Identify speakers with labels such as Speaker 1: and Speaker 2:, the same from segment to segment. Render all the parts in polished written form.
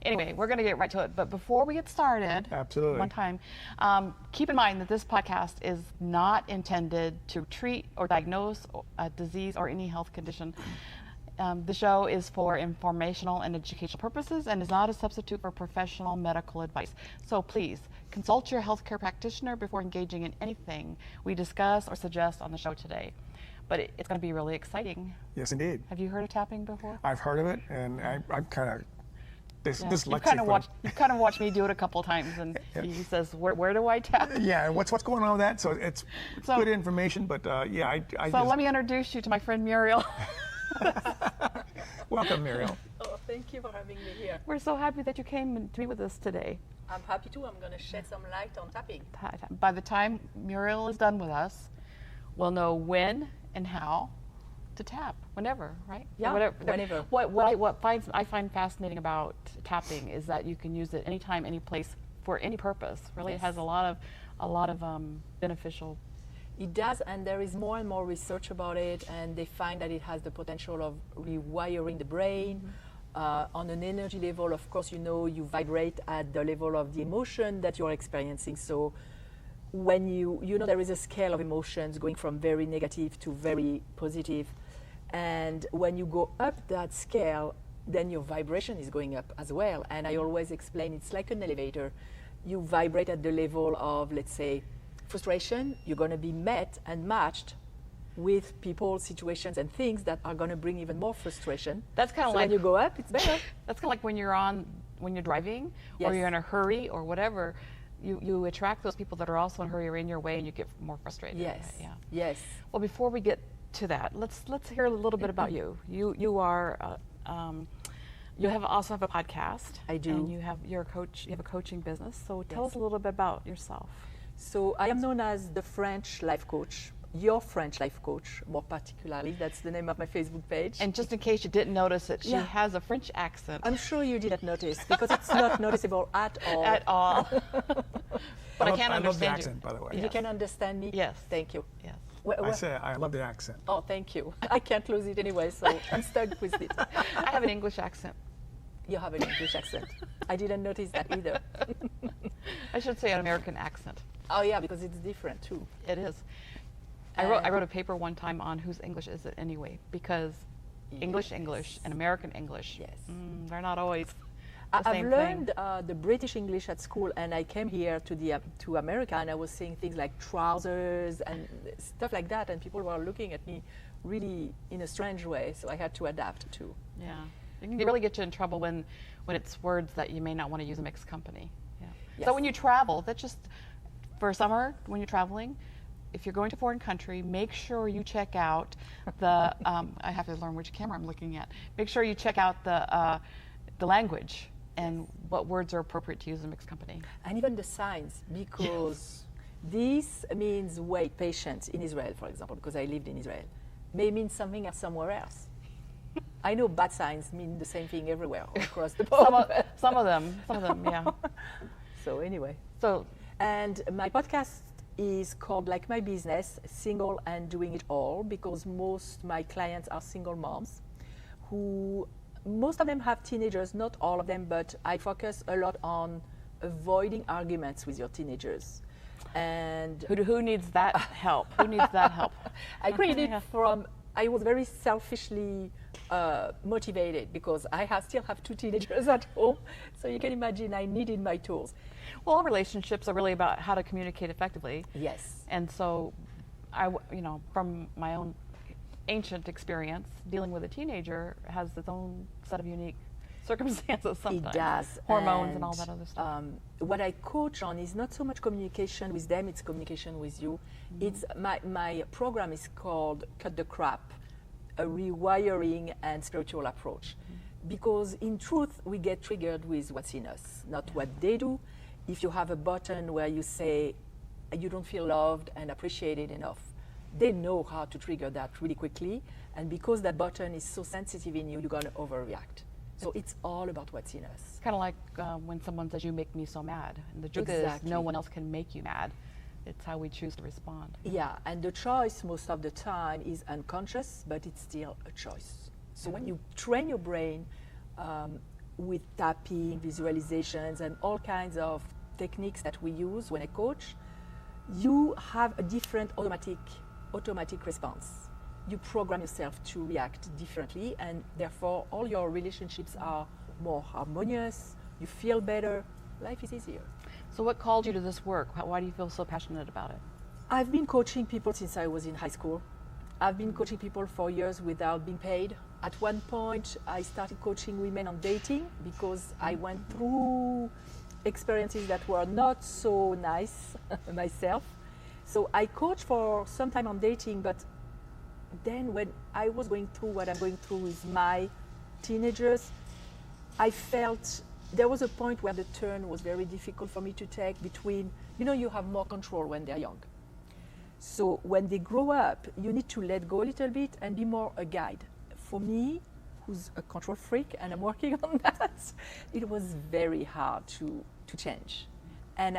Speaker 1: Anyway, we're going to get right to it. But before we get started,
Speaker 2: Absolutely.
Speaker 1: one time, keep in mind that this podcast is not intended to treat or diagnose a disease or any health condition. The show is for informational and educational purposes and is not a substitute for professional medical advice. So please consult your healthcare practitioner before engaging in anything we discuss or suggest on the show today. But it's going to be really exciting.
Speaker 2: Yes, indeed.
Speaker 1: Have you heard of tapping before?
Speaker 2: I've heard of it, and I'm kind of dyslexic.
Speaker 1: You've kind of watched me do it a couple of times, and he says, "Where do I tap?"
Speaker 2: Yeah, what's going on with that? So it's good information, but yeah,
Speaker 1: So let me introduce you to my friend Murielle.
Speaker 2: Welcome, Murielle.
Speaker 3: Oh, thank you for having me here.
Speaker 1: We're so happy that you came to meet with us today.
Speaker 3: I'm happy to. I'm going to shed some light on tapping.
Speaker 1: By the time Murielle is done with us, we'll know when and how to tap, whenever, right?
Speaker 3: Yeah, whenever.
Speaker 1: What I find fascinating about tapping is that you can use it anytime, any place, for any purpose. Really,
Speaker 3: Yes.
Speaker 1: It has a lot of beneficial.
Speaker 3: It does, and there is more and more research about it, and they find that it has the potential of rewiring the brain. On an energy level, of course, you vibrate at the level of the emotion that you're experiencing. So when there is a scale of emotions going from very negative to very positive. And when you go up that scale, then your vibration is going up as well. And I always explain it's like an elevator. You vibrate at the level of, let's say, frustration. You're going to be met and matched with people, situations, and things that are going to bring even more frustration.
Speaker 1: That's kind of
Speaker 3: so
Speaker 1: like
Speaker 3: when you go up, it's better.
Speaker 1: That's kind of like when you're driving,
Speaker 3: Yes.
Speaker 1: or you're in a hurry or whatever. You attract those people that are also in a hurry or in your way, and you get more frustrated.
Speaker 3: Yes.
Speaker 1: Yeah.
Speaker 3: Yes.
Speaker 1: Well, before we get to that, let's hear a little bit about you. You are you also have a podcast.
Speaker 3: I do.
Speaker 1: And you're a coach. You have a coaching business. So tell us a little bit about yourself.
Speaker 3: So I am known as the French life coach, your French life coach, more particularly. That's the name of my Facebook page.
Speaker 1: And just in case you didn't notice it, she has a French accent.
Speaker 3: I'm sure you didn't notice because it's not noticeable at all.
Speaker 1: At all. But I can't
Speaker 2: I
Speaker 1: understand
Speaker 2: love the
Speaker 1: you.
Speaker 2: accent, by the way.
Speaker 3: You can understand me?
Speaker 1: Yes.
Speaker 3: Thank you.
Speaker 1: Yes.
Speaker 2: I say I love the accent.
Speaker 3: Oh, thank you. I can't lose it anyway, so I'm stuck with it.
Speaker 1: I have an English accent.
Speaker 3: You have an English accent. I didn't notice that either.
Speaker 1: I should say an American accent.
Speaker 3: Oh yeah, because it's different too.
Speaker 1: It is. I wrote a paper one time on whose English is it anyway, because English and American English,
Speaker 3: Yes.
Speaker 1: They're not always the
Speaker 3: I've
Speaker 1: same
Speaker 3: learned
Speaker 1: thing.
Speaker 3: the British English at school, and I came here to America, and I was saying things like trousers and stuff like that, and people were looking at me really in a strange way, so I had to adapt too.
Speaker 1: Yeah. It can really get you in trouble when it's words that you may not want to use a mixed company. Yeah.
Speaker 3: Yes.
Speaker 1: So when you travel, that's just for summer, when you're traveling, if you're going to a foreign country, make sure you check out the, I have to learn which camera I'm looking at. Make sure you check out the language and what words are appropriate to use in a mixed company.
Speaker 3: And even the signs, because this means wait, patience in Israel, for example, because I lived in Israel, may mean something else somewhere else. I know bad signs mean the same thing everywhere across the board.
Speaker 1: Some of them, yeah.
Speaker 3: So anyway. And my podcast is called Like My Business, Single and Doing It All, because most my clients are single moms who, most of them have teenagers, not all of them, but I focus a lot on avoiding arguments with your teenagers. And
Speaker 1: who needs that help? Who needs that help?
Speaker 3: I created I was very selfishly motivated because I still have 2 teenagers at home. So you can imagine I needed my tools.
Speaker 1: Well, all relationships are really about how to communicate effectively.
Speaker 3: Yes.
Speaker 1: And so, from my own ancient experience, dealing with a teenager has its own set of unique circumstances sometimes.
Speaker 3: It does.
Speaker 1: Hormones and all that other stuff.
Speaker 3: What I coach on is not so much communication with them, it's communication with you. Mm-hmm. It's my program is called Cut the Crap, a rewiring and spiritual approach. Mm-hmm. Because in truth, we get triggered with what's in us, not what they do. If you have a button where you say you don't feel loved and appreciated enough, they know how to trigger that really quickly. And because that button is so sensitive in you, you're going to overreact. So it's all about what's in us.
Speaker 1: It's kind of like when someone says, "You make me so mad." And the truth is, no one else can make you mad. It's how we choose to respond.
Speaker 3: Yeah, and the choice most of the time is unconscious, but it's still a choice. So when you train your brain, with tapping, visualizations, and all kinds of techniques that we use when I coach, you have a different automatic response. You program yourself to react differently, and therefore all your relationships are more harmonious, you feel better, life is easier.
Speaker 1: So what called you to this work? Why do you feel so passionate about it?
Speaker 3: I've been coaching people since I was in high school. I've been coaching people for years without being paid. At one point, I started coaching women on dating because I went through experiences that were not so nice myself. So I coached for some time on dating, but then when I was going through what I'm going through with my teenagers, I felt there was a point where the turn was very difficult for me to take between, you have more control when they're young. So when they grow up, you need to let go a little bit and be more a guide. For me, who's a control freak, and I'm working on that, it was very hard to change. And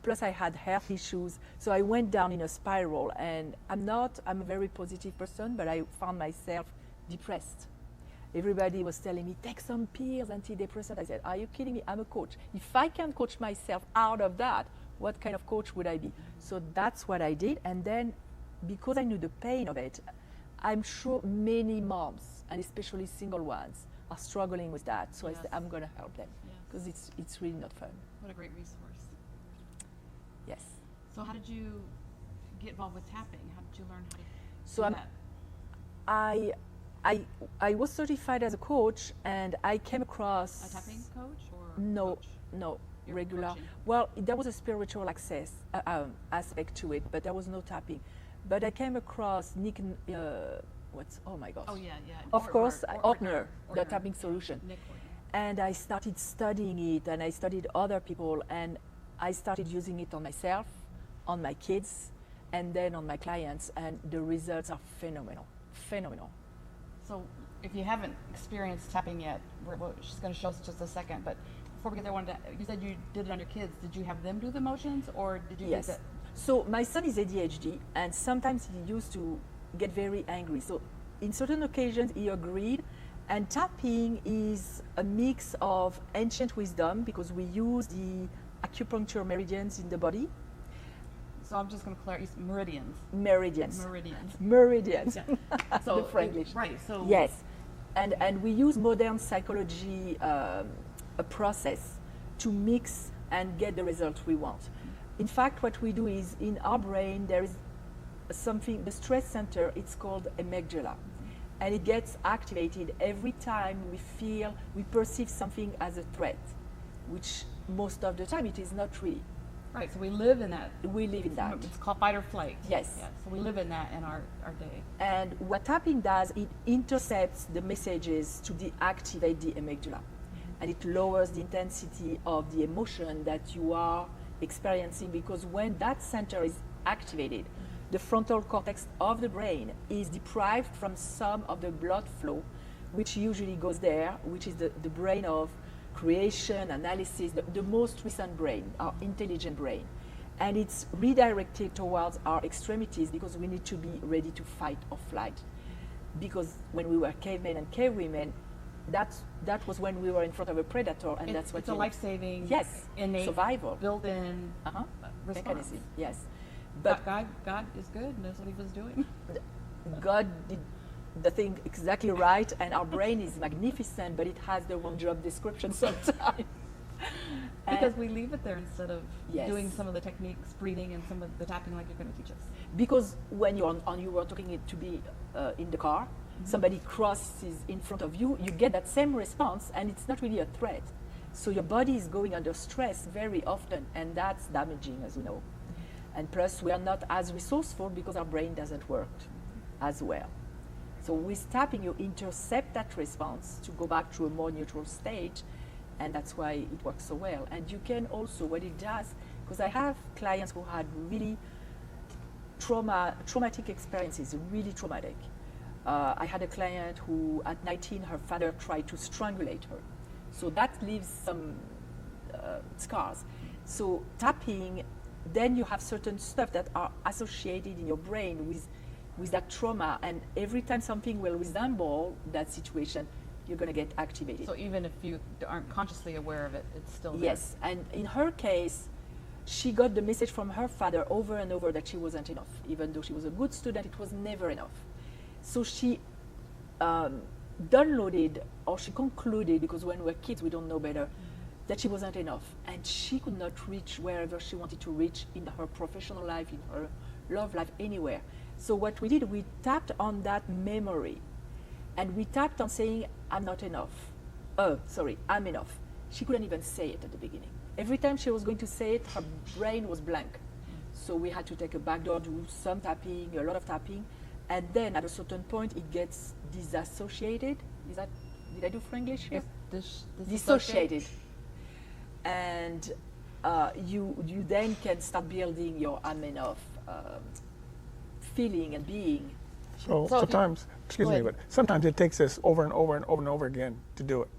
Speaker 3: plus I had health issues, so I went down in a spiral, and I'm a very positive person, but I found myself depressed. Everybody was telling me, take some pills, antidepressants. I said, are you kidding me? I'm a coach. If I can coach myself out of that, what kind of coach would I be? So that's what I did. And then because I knew the pain of it, I'm sure many moms, and especially single ones, are struggling with that. So I said, I'm going to help them because it's really not fun.
Speaker 1: What a great resource.
Speaker 3: Yes.
Speaker 1: So how did you get involved with tapping? How did you learn how to
Speaker 3: so
Speaker 1: do
Speaker 3: that? I was certified as a coach, and I came across
Speaker 1: a tapping coach or
Speaker 3: no,
Speaker 1: coach?
Speaker 3: No,
Speaker 1: You're
Speaker 3: regular.
Speaker 1: coaching.
Speaker 3: Well, there was a spiritual aspect to it, but there was no tapping. But I came across Nick. Oh my gosh.
Speaker 1: Oh yeah.
Speaker 3: Of course,
Speaker 1: Ortner,
Speaker 3: the tapping solution.
Speaker 1: Nick Ortner.
Speaker 3: And I started studying it, and I studied other people, and I started using it on myself, on my kids, and then on my clients, and the results are phenomenal.
Speaker 1: So if you haven't experienced tapping yet, she's going to show us in just a second, but before we get there, you said you did it on your kids. Did you have them do the motions, or did you
Speaker 3: Yes.
Speaker 1: do that?
Speaker 3: So my son is ADHD, and sometimes he used to get very angry. So in certain occasions, he agreed. And tapping is a mix of ancient wisdom, because we use the acupuncture meridians in the body.
Speaker 1: So I'm just going to clarify, meridians.
Speaker 3: Meridians.
Speaker 1: Yeah. So
Speaker 3: the Franglish.
Speaker 1: Right. So
Speaker 3: yes, and we use modern psychology, a process to mix and get the result we want. In fact, what we do is in our brain there is something, the stress center, it's called amygdala, and it gets activated every time we perceive something as a threat, which most of the time it is not really.
Speaker 1: Right, so we live in that.
Speaker 3: We live in that.
Speaker 1: It's called fight or flight.
Speaker 3: Yes.
Speaker 1: Yeah, so we live in that in our day.
Speaker 3: And what tapping does, it intercepts the messages to deactivate the amygdala. And it lowers the intensity of the emotion that you are experiencing, because when that center is activated, the frontal cortex of the brain is deprived from some of the blood flow, which usually goes there, which is the brain of creation, analysis, the most recent brain, our intelligent brain. And it's redirected towards our extremities, because we need to be ready to fight or flight. Because when we were cavemen and cavewomen, that was when we were in front of a predator, and that's what
Speaker 1: it's a life-saving,
Speaker 3: yes,
Speaker 1: innate,
Speaker 3: survival,
Speaker 1: built-in
Speaker 3: mechanism. Yes,
Speaker 1: but God is good, knows what He was doing.
Speaker 3: God did the thing exactly right, and our brain is magnificent, but it has the wrong job description sometimes.
Speaker 1: Because we leave it there instead of
Speaker 3: yes.
Speaker 1: doing some of the techniques, breathing, and some of the tapping like you're going to teach us.
Speaker 3: Because when you're you were talking it to be in the car, somebody crosses in front of you, you get that same response, and it's not really a threat. So your body is going under stress very often, and that's damaging, as you know. And plus, we are not as resourceful because our brain doesn't work as well. So with tapping, you intercept that response to go back to a more neutral state, and that's why it works so well. And you can also, what it does, because I have clients who had really traumatic experiences, really traumatic. I had a client who, at 19, her father tried to strangulate her. So that leaves some scars. So tapping, then you have certain stuff that are associated in your brain with that trauma, and every time something will resemble that situation, you're going to get activated.
Speaker 1: So even if you aren't consciously aware of it, it's still there.
Speaker 3: Yes, and in her case, she got the message from her father over and over that she wasn't enough. Even though she was a good student, it was never enough. So she downloaded, or she concluded, because when we're kids we don't know better, that she wasn't enough. And she could not reach wherever she wanted to reach in her professional life, in her love life, anywhere. So what we did, we tapped on that memory. And we tapped on saying, I'm not enough. I'm enough. She couldn't even say it at the beginning. Every time she was going to say it, her brain was blank. So we had to take a back door, do some tapping, a lot of tapping. And then at a certain point, it gets disassociated. Did I do Franglish here? Dissociated. And you then can start building your I'm enough feeling and being.
Speaker 2: So sometimes, excuse me, but sometimes it takes us over and over and over and over again to do it.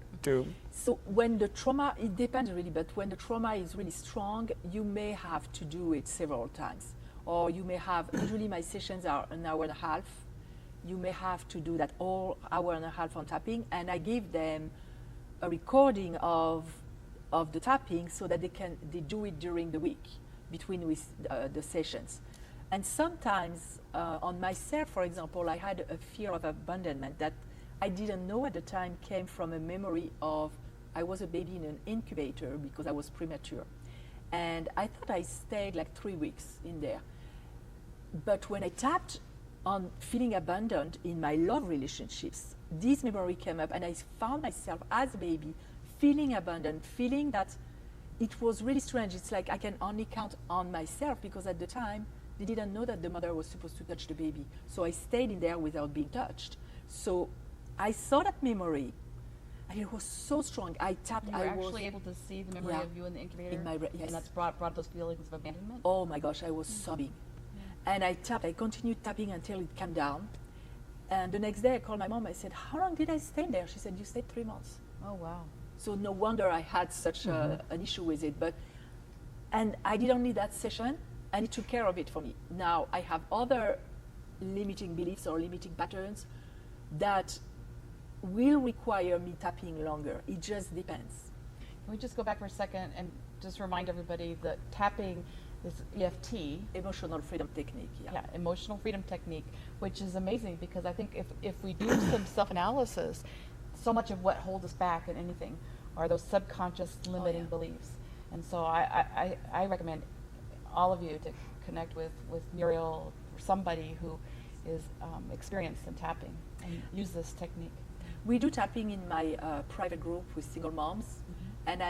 Speaker 3: So when the trauma, it depends really, but when the trauma is really strong, you may have to do it several times. Or you may have, usually my sessions are an hour and a half. You may have to do that all hour and a half on tapping, and I give them a recording of the tapping so that they do it during the week between the sessions. And sometimes on myself, for example, I had a fear of abandonment that I didn't know at the time came from a memory of I was a baby in an incubator because I was premature. And I thought I stayed like 3 weeks in there. But when I tapped on feeling abandoned in my love relationships, this memory came up and I found myself as a baby feeling abandoned, feeling that it was really strange. It's like I can only count on myself because at the time, they didn't know that the mother was supposed to touch the baby. So I stayed in there without being touched. So I saw that memory, and it was so strong. I tapped.
Speaker 1: You were actually able to see the memory of you in the incubator?
Speaker 3: Yes.
Speaker 1: And that's brought those feelings of abandonment?
Speaker 3: Oh my gosh, I was sobbing. Yeah. And I tapped. I continued tapping until it calmed down. And the next day I called my mom. I said, how long did I stay there? She said, you stayed 3 months.
Speaker 1: Oh, wow.
Speaker 3: So no wonder I had such an issue with it. And I didn't need that session. And it took care of it for me. Now I have other limiting beliefs or limiting patterns that will require me tapping longer. It just depends.
Speaker 1: Can we just go back for a second and just remind everybody that tapping is EFT.
Speaker 3: Emotional freedom technique,
Speaker 1: yeah. Emotional freedom technique, which is amazing because I think if we do some self-analysis, so much of what holds us back in anything are those subconscious limiting beliefs. And so I recommend all of you to connect with Murielle or somebody who is experienced in tapping and use this technique.
Speaker 3: We do tapping in my private group with single moms, and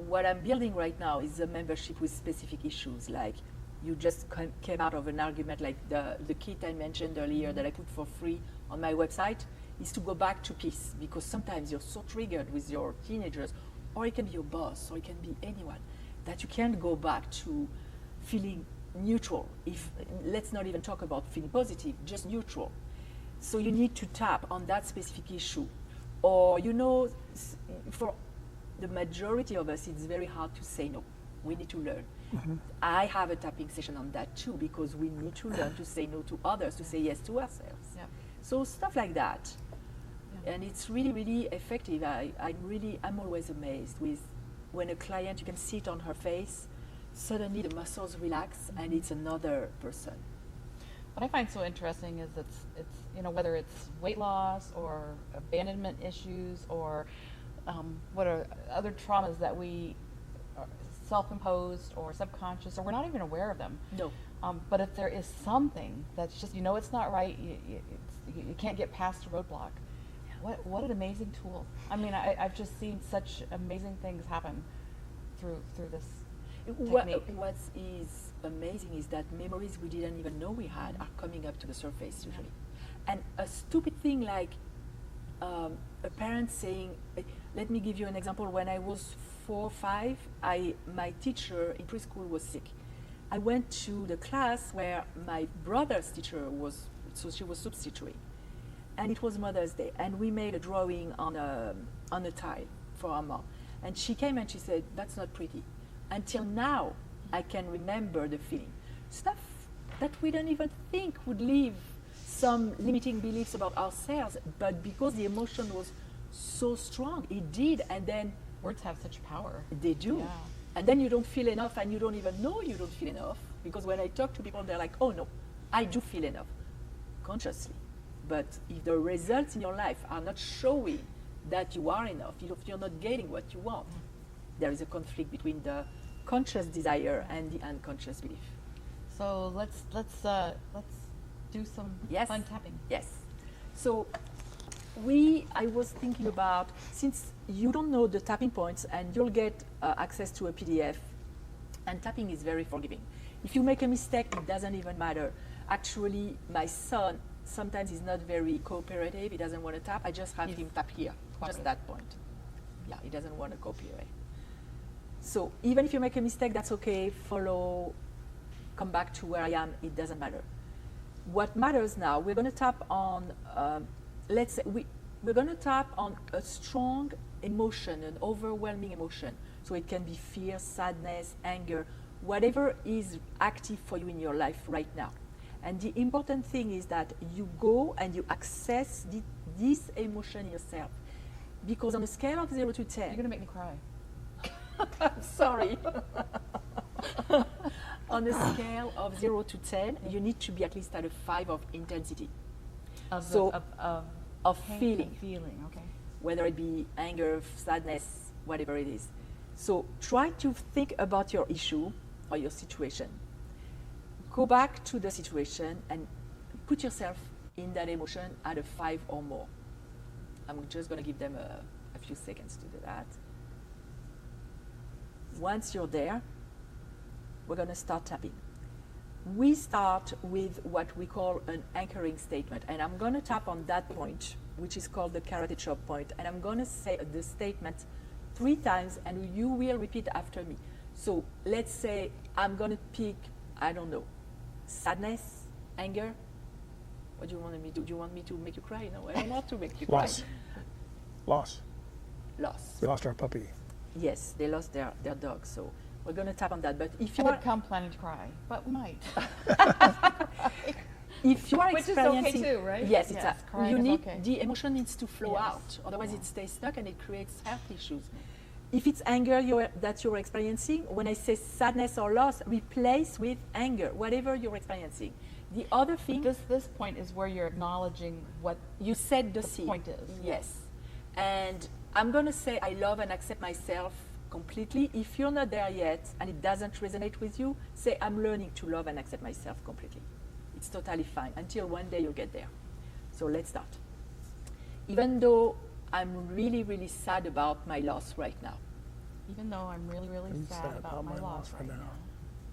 Speaker 3: what I'm building right now is a membership with specific issues, like you just came out of an argument, like the kit I mentioned earlier that I put for free on my website, is to go back to peace, because sometimes you're so triggered with your teenagers, or it can be your boss, or it can be anyone, that you can't go back to feeling neutral. Let's not even talk about feeling positive, just neutral. So you need to tap on that specific issue. Or, for the majority of us, it's very hard to say no. We need to learn. I have a tapping session on that too, because we need to learn to say no to others, to say yes to ourselves.
Speaker 1: Yeah.
Speaker 3: So stuff like that. Yeah. And it's really, really effective. I'm always amazed with when a client, you can see it on her face, suddenly the muscles relax and it's another person.
Speaker 1: What I find so interesting is it's whether it's weight loss or abandonment issues or what are other traumas that we are self-imposed or subconscious, or we're not even aware of them.
Speaker 3: No.
Speaker 1: But if there is something that's just, it's not right, you can't get past a roadblock. What an amazing tool. I mean, I've just seen such amazing things happen through this technique.
Speaker 3: What is amazing is that memories we didn't even know we had are coming up to the surface usually. And a stupid thing like a parent saying, let me give you an example. When I was 4 or 5, my teacher in preschool was sick. I went to the class where my brother's teacher was, so she was substituting. And it was Mother's Day, and we made a drawing on a tile for our mom. And she came and she said, that's not pretty. Until now, I can remember the feeling. Stuff that we don't even think would leave some limiting beliefs about ourselves, but because the emotion was so strong. It did, and then
Speaker 1: Words have such power.
Speaker 3: they do.
Speaker 1: Yeah.
Speaker 3: And then you don't feel enough, and you don't even know you don't feel enough. Because when I talk to people, they're like, oh no, I do feel enough, consciously. But if the results in your life are not showing that you are enough, if you're not getting what you want, there is a conflict between the conscious desire and the unconscious belief.
Speaker 1: So let's do some
Speaker 3: Yes.
Speaker 1: fun tapping.
Speaker 3: Yes. So I was thinking about, since you don't know the tapping points and you'll get access to a PDF, and tapping is very forgiving. If you make a mistake, it doesn't even matter. Actually, my son sometimes is not very cooperative. He doesn't want to tap. I just have him tap here, just that point. Yeah, he doesn't want to cooperate. So even if you make a mistake, that's okay. Follow, come back to where I am. It doesn't matter. What matters now, we're going to tap on, let's say, we're going to tap on a strong emotion, an overwhelming emotion. So it can be fear, sadness, anger, whatever is active for you in your life right now. And the important thing is that you go and you access this emotion yourself. Because on a scale of 0 to 10,
Speaker 1: You're gonna make me cry.
Speaker 3: I'm sorry. On a scale of 0 to 10, you need to be at least at a 5 of intensity.
Speaker 1: Of
Speaker 3: So, of
Speaker 1: pain,
Speaker 3: feeling,
Speaker 1: feeling. Okay.
Speaker 3: whether it be anger, sadness, whatever it is. So try to think about your issue or your situation. Go back to the situation and put yourself in that emotion at a 5 or more. I'm just going to give them a few seconds to do that. Once you're there, we're going to start tapping. We start with what we call an anchoring statement, and I'm going to tap on that point, which is called the karate chop point, and I'm going to say the statement 3 times, and you will repeat after me. So let's say I'm going to pick, I don't know, sadness, anger. What do you want me to do? Do you want me to make you cry? No, I don't want to make you cry.
Speaker 2: Loss.
Speaker 3: Loss.
Speaker 2: We lost our puppy.
Speaker 3: Yes, they lost their dog, so we're going to tap on that. But if
Speaker 1: I
Speaker 3: you are
Speaker 1: didn't come planning to cry, but we might.
Speaker 3: if you are
Speaker 1: Which is okay
Speaker 3: experiencing,
Speaker 1: too, right?
Speaker 3: yes,
Speaker 1: Yes,
Speaker 3: it's
Speaker 1: crying
Speaker 3: you
Speaker 1: is
Speaker 3: need
Speaker 1: okay.
Speaker 3: the emotion needs to flow
Speaker 1: Yes.
Speaker 3: out. Otherwise, it stays stuck and it creates health issues. If it's anger that you're experiencing, when I say sadness or loss, replace with anger, whatever you're experiencing. The other thing,
Speaker 1: This point is where you're acknowledging what
Speaker 3: you set the
Speaker 1: the
Speaker 3: scene.
Speaker 1: point is.
Speaker 3: Yes. And I'm going to say I love and accept myself completely. If you're not there yet and it doesn't resonate with you, say I'm learning to love and accept myself completely. It's totally fine until one day you get there. So let's start. Even though I'm really, really sad about my loss right now,
Speaker 1: Even though I'm really, really
Speaker 2: I'm
Speaker 1: sad about my loss right now.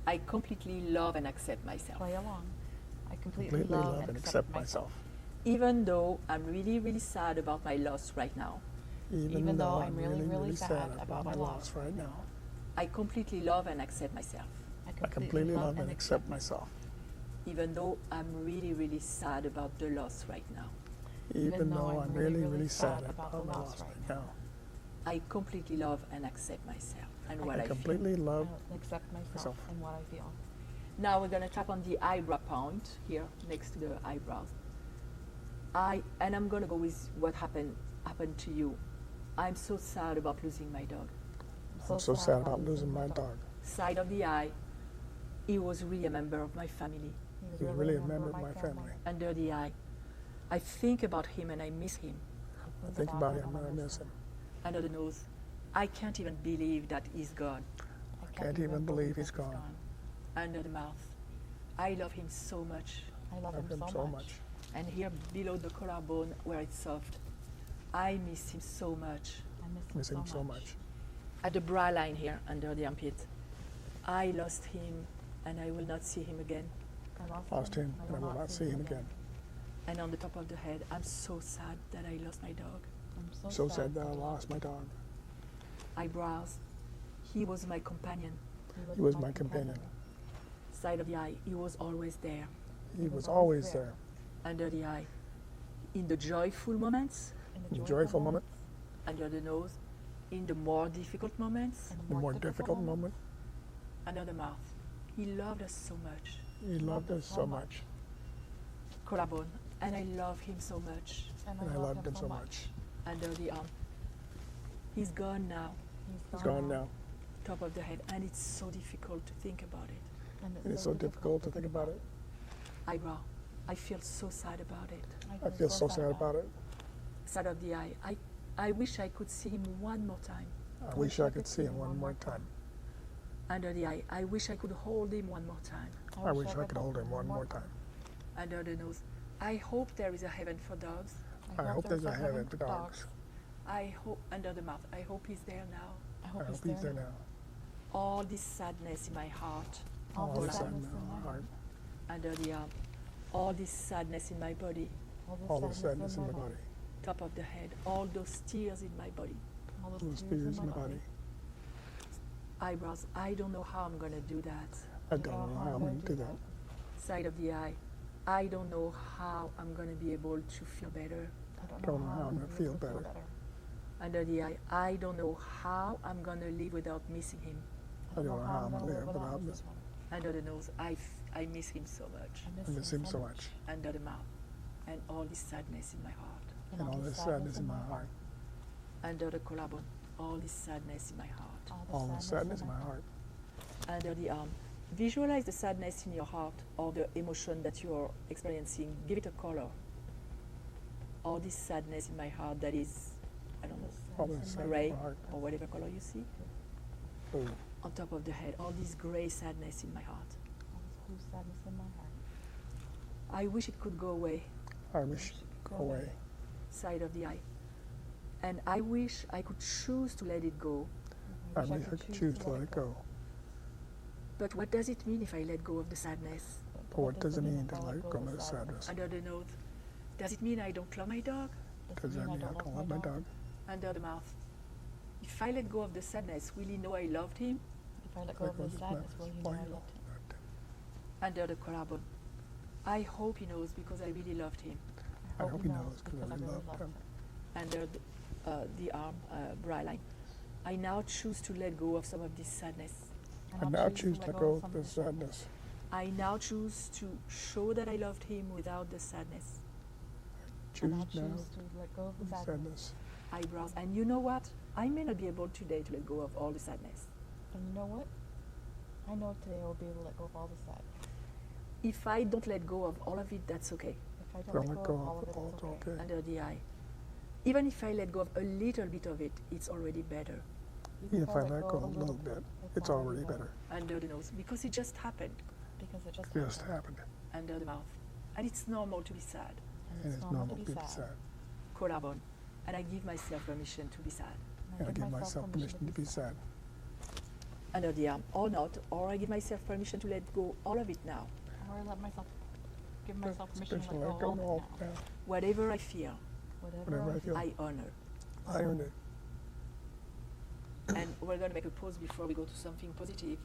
Speaker 3: I completely love and accept myself.
Speaker 1: Play along. I completely
Speaker 2: Completely
Speaker 1: love
Speaker 2: love and accept myself.
Speaker 3: Even though I'm really, really sad about my loss right now,
Speaker 1: Even though I'm really, really sad about my loss
Speaker 2: right now.
Speaker 3: I completely love and accept myself.
Speaker 2: I completely love and accept myself.
Speaker 3: Even though I'm really, really sad about the loss right now,
Speaker 2: Even though I'm really, really sad about my loss right now.
Speaker 3: I completely love and accept myself and what
Speaker 2: I
Speaker 3: I feel.
Speaker 2: completely love
Speaker 1: I accept myself
Speaker 2: myself.
Speaker 1: and what I feel.
Speaker 3: Now we're going to tap on the eyebrow point here next to the eyebrows. And I'm going to go with what happened to you. I'm so sad about losing my dog.
Speaker 2: I'm so sad about losing my dog.
Speaker 3: Side of the eye, he was really a member of my family.
Speaker 2: He was really a member of my family.
Speaker 3: Under the eye, I think about him and I miss him.
Speaker 2: I think about him and I miss him.
Speaker 3: Under the nose, I can't even believe that he's gone.
Speaker 2: I can't even believe he's gone.
Speaker 3: Under the mouth, I love him so much.
Speaker 1: I love
Speaker 2: I love
Speaker 1: him
Speaker 2: him
Speaker 1: so much.
Speaker 3: And here below the collarbone where it's soft, I miss him so much.
Speaker 1: I
Speaker 2: Miss him so much.
Speaker 3: At the bra line here under the armpit, I lost him and I will not see him again.
Speaker 1: I
Speaker 2: Lost him and I will not see him again.
Speaker 3: And on the top of the head, I'm so sad that I lost my dog.
Speaker 1: I'm
Speaker 2: So sad that I lost my dog.
Speaker 3: Eyebrows, he was my companion.
Speaker 2: He was my companion.
Speaker 3: Side of the eye, he was always there.
Speaker 2: He was always there.
Speaker 3: Under the eye, in the joyful moments,
Speaker 2: In the joyful moment,
Speaker 3: under the nose, in the more difficult moments,
Speaker 2: the more difficult moment,
Speaker 3: under the mouth. He loved us so much.
Speaker 2: he loved us so much.
Speaker 3: Collarbone, and I love him so much.
Speaker 2: And I loved him so much.
Speaker 3: under the arm. He's gone now,
Speaker 2: It's gone now.
Speaker 3: top of the head, and it's so difficult to think about it.
Speaker 2: And it's so difficult to think about it.
Speaker 3: Eyebrow, I feel so sad about it.
Speaker 2: I feel so sad about it.
Speaker 3: Side of the eye, I wish I could see him one more time.
Speaker 2: I wish I could see him one more time.
Speaker 3: Under the eye, I wish I could hold him one more time.
Speaker 2: I wish I could hold him one more time.
Speaker 3: Under the nose, I hope there is a heaven for dogs.
Speaker 2: I hope there's a heaven for dogs.
Speaker 3: I hope, under the mouth, I hope he's there now.
Speaker 2: I hope he's there now.
Speaker 3: All this sadness in my heart.
Speaker 2: All the sadness in my heart.
Speaker 3: Under the arm, all this sadness in my body.
Speaker 2: All the sadness in my body.
Speaker 3: Top of the head, all those tears in my body.
Speaker 2: All those tears in my body.
Speaker 3: Eyebrows, I don't know how I'm going to do that.
Speaker 2: I don't know how I'm going to do that.
Speaker 3: Side of the eye, I don't know how I'm going to be able to feel better.
Speaker 2: I don't know how I'm going to feel better.
Speaker 3: Under the eye, I don't know how I'm going to live without missing him.
Speaker 2: I don't know how I'm going to live without him.
Speaker 3: Under the nose, I miss him so much.
Speaker 2: I miss him so much.
Speaker 3: Under the mouth, and all this sadness in my heart.
Speaker 2: And all this sadness in my heart.
Speaker 3: Under the collarbone, all this sadness in my heart.
Speaker 2: All the sadness in my heart.
Speaker 3: Under the arm, visualize the sadness in your heart or the emotion that you are experiencing. Give it a color. All this sadness in my heart that is, I don't know,
Speaker 2: All the sadness
Speaker 3: gray
Speaker 2: in my heart.
Speaker 3: or whatever color you see.
Speaker 2: Oh,
Speaker 3: On top of the head, all this gray sadness in my heart. I wish it could go away.
Speaker 2: I wish it could go away.
Speaker 3: Side of the eye. And I wish I could choose to let it go.
Speaker 2: I wish I could choose to let it go.
Speaker 3: But what does it mean if I let go of the sadness?
Speaker 2: But what does it mean to let go of the sadness?
Speaker 3: Under the nose, does it mean I don't love my dog?
Speaker 2: Does that mean I don't love my dog?
Speaker 3: Under the mouth, if I let go of the sadness, will he know I loved him?
Speaker 1: If I let go of the sadness, will you know I loved him?
Speaker 3: Under the collarbone, I hope he knows because I really loved him.
Speaker 2: I hope he knows because I really love him.
Speaker 3: Under the arm, brow line, I now choose to let go of some of this sadness.
Speaker 2: I now choose to let go of the sadness.
Speaker 3: I now choose to show that I loved him without the sadness.
Speaker 2: Choose now
Speaker 1: to let go of the
Speaker 2: the sadness.
Speaker 3: Eyebrows, and you know what? I may not be able today to let go of all the sadness.
Speaker 1: And you know what? I know today I will be able to let go of all the sadness.
Speaker 3: If I don't let go of all of it, that's okay.
Speaker 1: If I
Speaker 2: Don't
Speaker 1: don't
Speaker 2: let go of all, it's okay.
Speaker 3: Under the eye. Even if I let go of a little bit of it, it's already better.
Speaker 2: Even if I let go a little bit, it's already better.
Speaker 3: Under the nose, because it just happened.
Speaker 1: Because it
Speaker 2: It just happened.
Speaker 3: Under the mouth. And it's normal to be sad.
Speaker 2: And it's normal to be sad.
Speaker 3: Collarbone. And I give myself permission to be sad.
Speaker 2: And I give myself permission to be sad.
Speaker 3: Under the arm, or not, or I give myself permission to let go all of it now.
Speaker 1: Or give myself permission to
Speaker 2: Permission
Speaker 1: let go of
Speaker 2: all
Speaker 1: it now.
Speaker 2: now.
Speaker 3: Whatever I feel,
Speaker 2: Whatever I feel,
Speaker 3: I honor.
Speaker 2: I earned it.
Speaker 3: And we're going to make a pause before we go to something positive.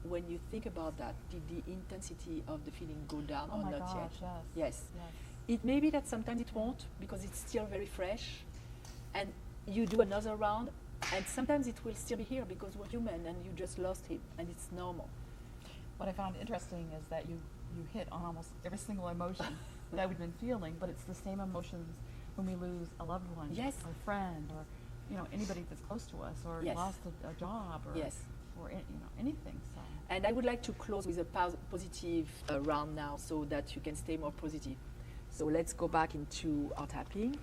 Speaker 3: When you think about that, did the intensity of the feeling go down
Speaker 1: Oh
Speaker 3: or
Speaker 1: my
Speaker 3: not
Speaker 1: gosh,
Speaker 3: yet?
Speaker 1: yes.
Speaker 3: Yes.
Speaker 1: Yes.
Speaker 3: It may be that sometimes it won't because it's still very fresh, and you do another round, and sometimes it will still be here because we're human and you just lost him, and it's normal.
Speaker 1: What I found interesting is that you hit on almost every single emotion that we've been feeling, but it's the same emotions when we lose a loved one,
Speaker 3: Yes.
Speaker 1: or a friend, or anybody that's close to us, or
Speaker 3: Yes.
Speaker 1: lost a job, or
Speaker 3: Yes.
Speaker 1: or anything. So
Speaker 3: And I would like to close with a positive round now so that you can stay more positive. So let's go back into our tapping.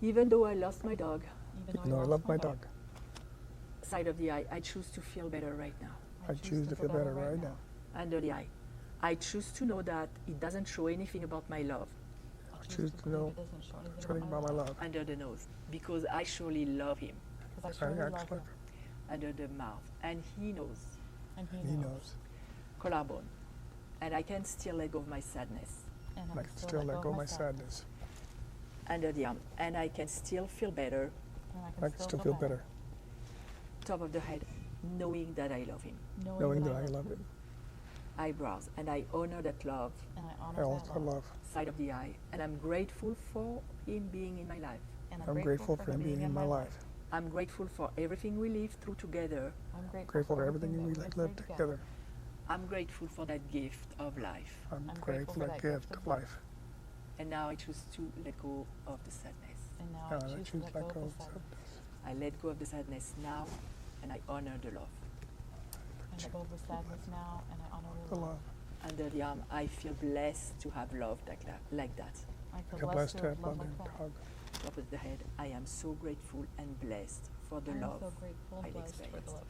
Speaker 3: Even though I lost my dog,
Speaker 2: Even though I love my dog,
Speaker 3: side of the eye, I choose to feel better right now.
Speaker 2: I choose to feel better right now.
Speaker 3: Under the eye, I choose to know that it doesn't show anything about my love.
Speaker 2: I choose to know
Speaker 1: it doesn't show anything
Speaker 2: something about my love.
Speaker 3: Under the nose, because I surely love him.
Speaker 1: because I
Speaker 2: I
Speaker 1: surely love
Speaker 2: actually
Speaker 1: him,
Speaker 3: Under the mouth, and he knows.
Speaker 1: and
Speaker 2: He knows.
Speaker 3: Collarbone, and I can still let go of my sadness.
Speaker 1: and
Speaker 2: And I can still let go of my sadness.
Speaker 3: Under the arm, and I can still feel better.
Speaker 1: and
Speaker 2: I can still feel better
Speaker 3: Top of the head, knowing that I love him.
Speaker 2: knowing that I love it.
Speaker 3: Eyebrows, and I honor that love.
Speaker 1: And I
Speaker 2: I
Speaker 1: honor that
Speaker 2: also
Speaker 1: love.
Speaker 2: love.
Speaker 3: Side of the eye, and I'm grateful for him being in my life.
Speaker 1: And
Speaker 2: I'm grateful for him being in my life.
Speaker 3: I'm grateful for everything we lived through together.
Speaker 1: I'm
Speaker 2: Grateful for everything we
Speaker 1: that
Speaker 2: lived together.
Speaker 3: I'm grateful for that gift of life.
Speaker 2: I'm grateful for that gift of life.
Speaker 3: And now I choose to let go of the sadness.
Speaker 1: And now
Speaker 2: Now
Speaker 1: I
Speaker 2: I
Speaker 1: choose to
Speaker 2: choose
Speaker 1: let
Speaker 2: to
Speaker 1: go
Speaker 2: let go
Speaker 1: of
Speaker 2: of
Speaker 1: the sadness.
Speaker 3: I let go of the sadness now, and I honor the love.
Speaker 1: I let go of the sadness now, and I honor
Speaker 2: the
Speaker 1: the love.
Speaker 2: love.
Speaker 3: Under the arm, I feel blessed to have love like that.
Speaker 1: I feel
Speaker 2: You're
Speaker 1: blessed
Speaker 2: blessed
Speaker 1: to
Speaker 2: to
Speaker 1: have
Speaker 2: have
Speaker 1: love
Speaker 2: love
Speaker 1: like
Speaker 2: and
Speaker 1: that.
Speaker 2: hug.
Speaker 3: Top of the head, I am so grateful and blessed for the
Speaker 1: I am
Speaker 3: love
Speaker 1: so grateful
Speaker 3: I
Speaker 1: and blessed for the
Speaker 3: experienced.
Speaker 1: love.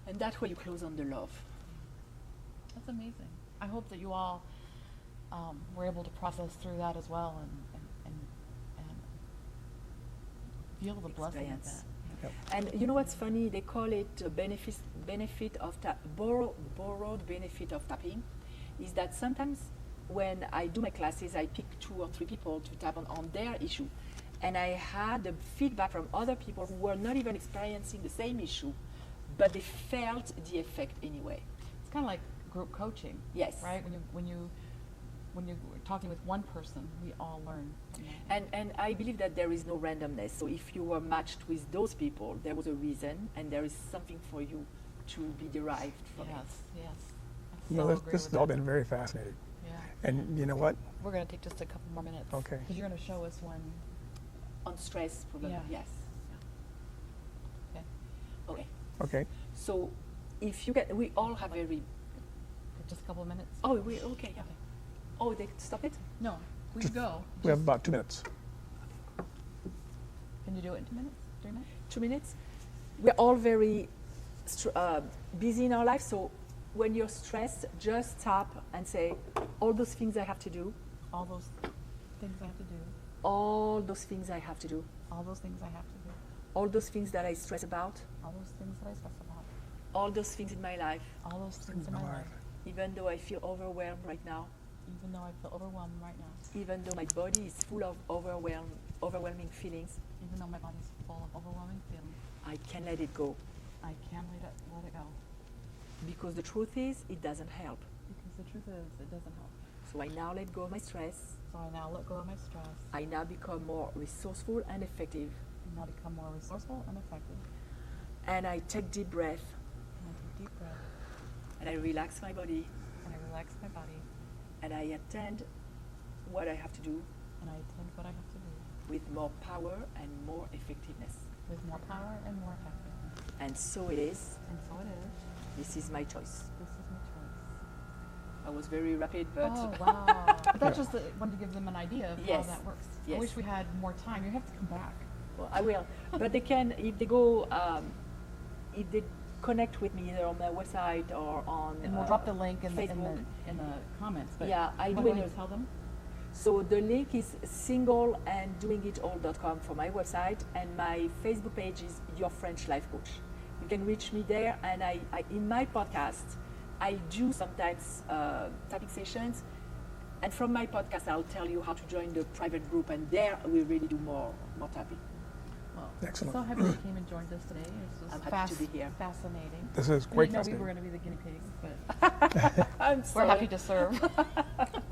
Speaker 3: And that's where you close on the love.
Speaker 1: That's amazing. I hope that you all were able to process through that as well and feel the blessing of
Speaker 3: Experience.
Speaker 1: that.
Speaker 2: Yep.
Speaker 3: And you know what's funny? They call it benefit of borrowed benefit of tapping. Is that sometimes when I do my classes, I pick 2 or 3 people to tap on their issue, and I had the feedback from other people who were not even experiencing the same issue, but they felt the effect anyway.
Speaker 1: It's kind of like group coaching.
Speaker 3: Yes.
Speaker 1: Right? When you're talking with one person, we all learn from that.
Speaker 3: And I believe that there is no randomness. So if you were matched with those people, there was a reason, and there is something for you to be derived from
Speaker 1: Yes,
Speaker 3: it.
Speaker 1: yes. I
Speaker 2: No,
Speaker 1: so
Speaker 2: this
Speaker 1: agree
Speaker 2: has
Speaker 1: with
Speaker 2: all
Speaker 1: that.
Speaker 2: been very fascinating.
Speaker 1: Yeah.
Speaker 2: And you know what?
Speaker 1: We're going to take just a couple more minutes.
Speaker 2: Okay.
Speaker 1: Because you're going to show us one.
Speaker 3: On stress, probably.
Speaker 1: Yeah.
Speaker 3: Yes.
Speaker 1: Okay.
Speaker 3: Okay.
Speaker 2: Okay.
Speaker 3: So if you get, we all have very.
Speaker 1: Just a couple of minutes.
Speaker 3: Oh, we okay. Yeah. Oh, they stop it.
Speaker 1: No, we can go.
Speaker 2: We have about 2 minutes.
Speaker 1: Can you do it in 2 minutes? 3 minutes?
Speaker 3: 2 minutes. We're all very busy in our life, so when you're stressed, just stop and say, all those things I have to do,
Speaker 1: All those things I have to do.
Speaker 3: all those things I have to do,
Speaker 1: All those things I have to do.
Speaker 3: all those things that I stress about,
Speaker 1: All those things that I stress about.
Speaker 3: all those things in my life,
Speaker 1: All those things in my life.
Speaker 3: even though I feel overwhelmed right now,
Speaker 1: Even though I feel overwhelmed right now.
Speaker 3: even though my body is full of overwhelming feelings,
Speaker 1: Even though my body's full of overwhelming feelings.
Speaker 3: I can let it go.
Speaker 1: I can't let it go.
Speaker 3: Because the truth is, it doesn't help.
Speaker 1: Because the truth is, it doesn't help.
Speaker 3: So I now let go of my stress.
Speaker 1: So I now let go of my stress.
Speaker 3: I now become more resourceful and effective.
Speaker 1: And now become more resourceful and effective.
Speaker 3: And I take deep breath.
Speaker 1: And I take deep breath.
Speaker 3: And I relax my body.
Speaker 1: And I relax my body.
Speaker 3: And I attend what I have to do
Speaker 1: And I attend what I have to do.
Speaker 3: with more power and more effectiveness.
Speaker 1: With more power and more effectiveness.
Speaker 3: And so it is.
Speaker 1: And so it is.
Speaker 3: This is my choice.
Speaker 1: This is my choice.
Speaker 3: I was very rapid, but
Speaker 1: Oh, wow. But that's just wanted to give them an idea of
Speaker 3: Yes.
Speaker 1: how that works. I
Speaker 3: Yes.
Speaker 1: wish we had more time. You have to come back.
Speaker 3: well, I will. But they can, if they go, if they connect with me either on my website or on
Speaker 1: And we'll drop the link in the
Speaker 3: Facebook.
Speaker 1: comments. But
Speaker 3: Yeah, I
Speaker 1: what
Speaker 3: do
Speaker 1: do you
Speaker 3: it.
Speaker 1: tell them?
Speaker 3: So the link is singleanddoingitall.com for my website, and my Facebook page is Your French Life Coach. You can reach me there, and I in my podcast, I do sometimes tapping sessions, and from my podcast, I'll tell you how to join the private group, and there we really do more tapping.
Speaker 1: Well,
Speaker 2: Excellent.
Speaker 1: So happy you came and joined us today. This was
Speaker 3: I'm happy to be here.
Speaker 1: fascinating.
Speaker 2: This is
Speaker 1: We
Speaker 2: great.
Speaker 1: didn't know we were
Speaker 2: Fascinating.
Speaker 1: going to be the guinea pigs, but
Speaker 3: I'm
Speaker 1: we're
Speaker 3: sorry.
Speaker 1: happy to serve.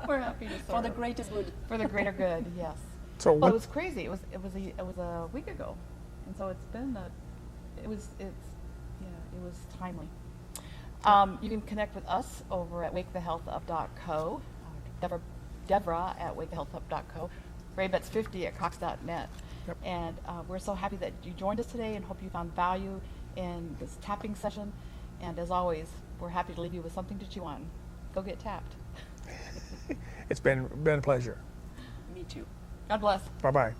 Speaker 1: We're happy to serve.
Speaker 3: For the greatest good.
Speaker 1: For the greater good, yes.
Speaker 2: So
Speaker 1: Well,
Speaker 2: what?
Speaker 1: it was crazy. It was a week ago, and so it was timely. You can connect with us over at wakethehealthup.co, Devra at wakethehealthup.co, raybets50 at cox.net.
Speaker 2: Yep.
Speaker 1: And we're so happy that you joined us today and hope you found value in this tapping session. And as always, we're happy to leave you with something to chew on. Go get tapped.
Speaker 2: It's been a pleasure.
Speaker 3: Me too.
Speaker 1: God bless.
Speaker 2: Bye-bye.